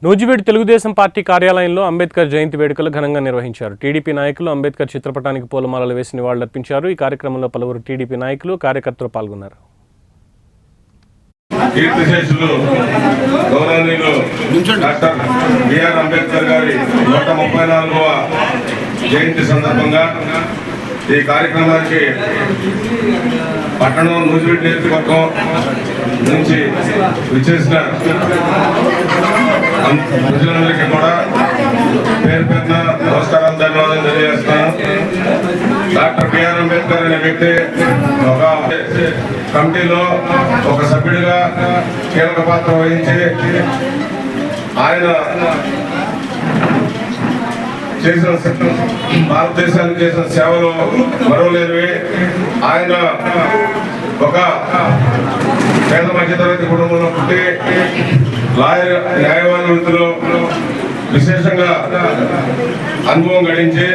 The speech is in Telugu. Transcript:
నూజివీడు తెలుగుదేశం పార్టీ కార్యాలయంలో అంబేద్కర్ జయంతి వేడుకలు ఘనంగా నిర్వహించారు. టీడీపీ నాయకులు అంబేద్కర్ చిత్రపటానికి పూలమాలలు వేసి నివాళులర్పించారు. ఈ కార్యక్రమంలో పలువురు టీడీపీ నాయకులు, కార్యకర్తలు పాల్గొన్నారు. డాక్టర్ బిఆర్ అంబేద్కర్ గారి 134వ జయంతి సందర్భంగా ఈ కార్యక్రమానికి పట్టణం నూజివీడు నియోజకవర్గం నుంచి విచ్చేసిన ప్రజలందరికీ కూడా పేరు పేరున నమస్కారాలు, ధన్యవాదాలు తెలియజేస్తున్నాను. డాక్టర్ బిఆర్ అంబేద్కర్ అనే వ్యక్తి ఒక కమిటీలో ఒక సభ్యుడిగా కీలక పాత్ర వహించి ఆయన భారతదేశానికి చేసిన సేవలు మరవలేనివి. ఆయన ఒక పేద మధ్యతరగతి కుటుంబంలో పుట్టి న్యాయవాద వృత్తిలో విశేషంగా అనుభవం గడించి